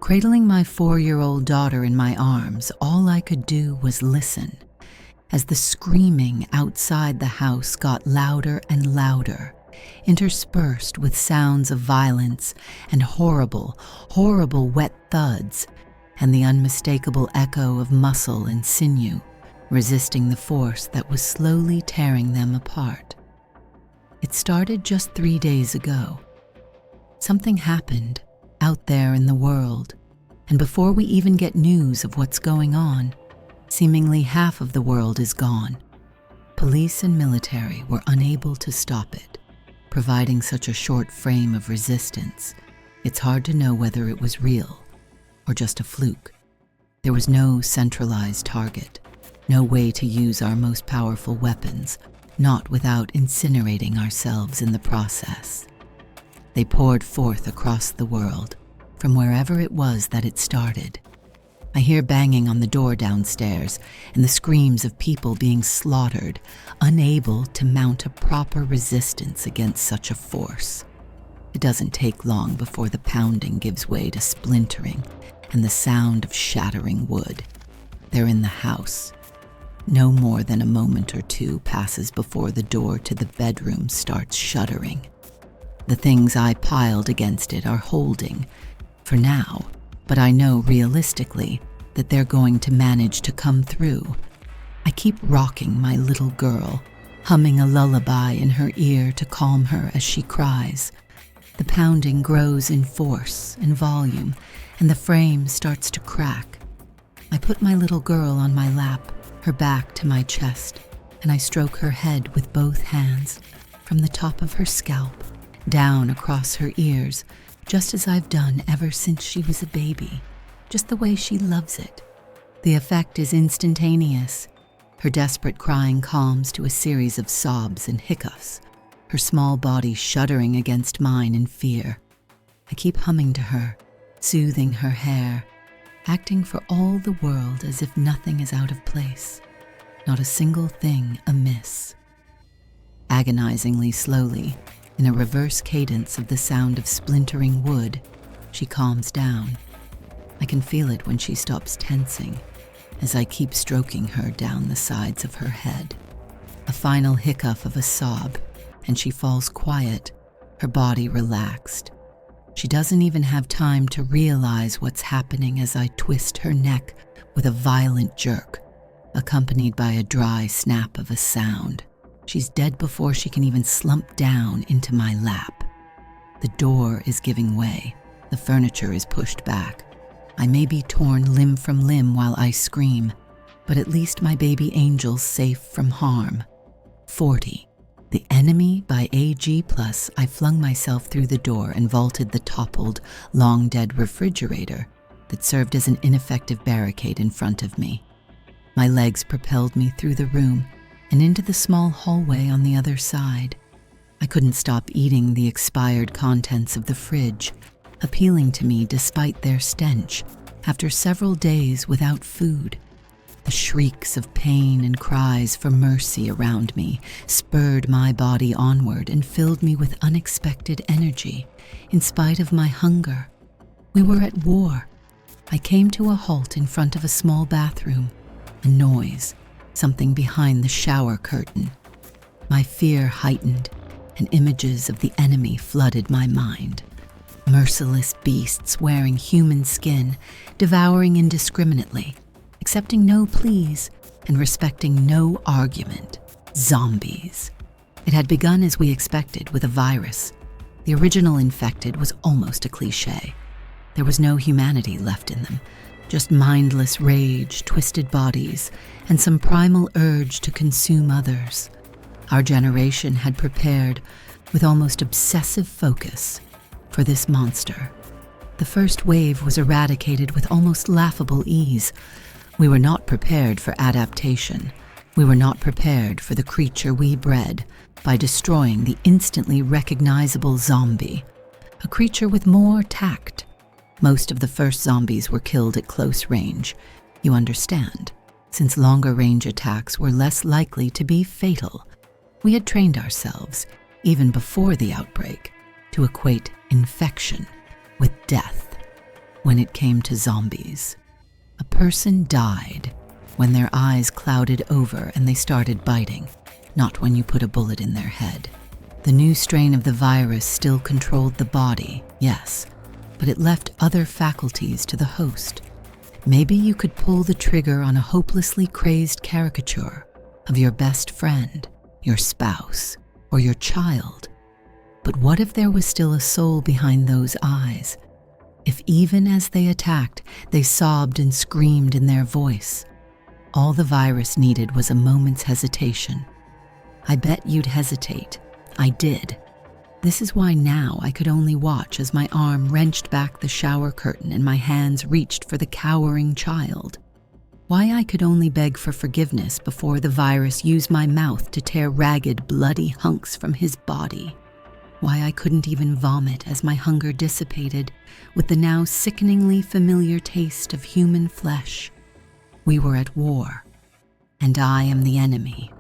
Cradling my 4-year-old daughter in my arms, all I could do was listen as the screaming outside the house got louder and louder, interspersed with sounds of violence and horrible, horrible wet thuds, and the unmistakable echo of muscle and sinew resisting the force that was slowly tearing them apart. It started just 3 days ago. Something happened out there in the world, and before we even get news of what's going on, seemingly half of the world is gone. Police and military were unable to stop it. Providing such a short frame of resistance, it's hard to know whether it was real or just a fluke. There was no centralized target, no way to use our most powerful weapons, not without incinerating ourselves in the process. They poured forth across the world, from wherever it was that it started. I hear banging on the door downstairs and the screams of people being slaughtered, unable to mount a proper resistance against such a force. It doesn't take long before the pounding gives way to splintering and the sound of shattering wood. They're in the house. No more than a moment or two passes before the door to the bedroom starts shuddering. The things I piled against it are holding, for now, but I know realistically that they're going to manage to come through. I keep rocking my little girl, humming a lullaby in her ear to calm her as she cries. The pounding grows in force and volume, and the frame starts to crack. I put my little girl on my lap, her back to my chest, and I stroke her head with both hands, from the top of her scalp, down across her ears, just as I've done ever since she was a baby, just the way she loves it. The effect is instantaneous. Her desperate crying calms to a series of sobs and hiccoughs, her small body shuddering against mine in fear. I keep humming to her, soothing her hair, acting for all the world as if nothing is out of place, not a single thing amiss. Agonizingly slowly, in a reverse cadence of the sound of splintering wood, she calms down. I can feel it when she stops tensing, as I keep stroking her down the sides of her head. A final hiccough of a sob, and she falls quiet, her body relaxed. She doesn't even have time to realize what's happening as I twist her neck with a violent jerk, accompanied by a dry snap of a sound. She's dead before she can even slump down into my lap. The door is giving way. The furniture is pushed back. I may be torn limb from limb while I scream, but at least my baby angel's safe from harm. 40. The Enemy by A.G. I flung myself through the door and vaulted the toppled, long-dead refrigerator that served as an ineffective barricade in front of me. My legs propelled me through the room and into the small hallway on the other side. I couldn't stop eating the expired contents of the fridge, appealing to me despite their stench, after several days without food. The shrieks of pain and cries for mercy around me spurred my body onward and filled me with unexpected energy, in spite of my hunger. We were at war. I came to a halt in front of a small bathroom. A noise, something behind the shower curtain. My fear heightened, and images of the enemy flooded my mind. Merciless beasts wearing human skin, devouring indiscriminately, accepting no pleas and respecting no argument. Zombies. It had begun as we expected, with a virus. The original infected was almost a cliché. There was no humanity left in them, just mindless rage, twisted bodies, and some primal urge to consume others. Our generation had prepared, with almost obsessive focus, for this monster. The first wave was eradicated with almost laughable ease. We were not prepared for adaptation. We were not prepared for the creature we bred by destroying the instantly recognizable zombie, a creature with more tact. Most of the first zombies were killed at close range, you understand, since longer range attacks were less likely to be fatal. We had trained ourselves, even before the outbreak, to equate infection with death. when it came to zombies. A person died when their eyes clouded over and they started biting, not when you put a bullet in their head. The new strain of the virus still controlled the body, yes, but it left other faculties to the host. Maybe you could pull the trigger on a hopelessly crazed caricature of your best friend, your spouse, or your child. But what if there was still a soul behind those eyes? If even as they attacked, they sobbed and screamed in their voice? All the virus needed was a moment's hesitation. I bet you'd hesitate. I did. This is why now I could only watch as my arm wrenched back the shower curtain and my hands reached for the cowering child. Why I could only beg for forgiveness before the virus used my mouth to tear ragged, bloody hunks from his body. Why I couldn't even vomit as my hunger dissipated with the now sickeningly familiar taste of human flesh. We were at war, and I am the enemy.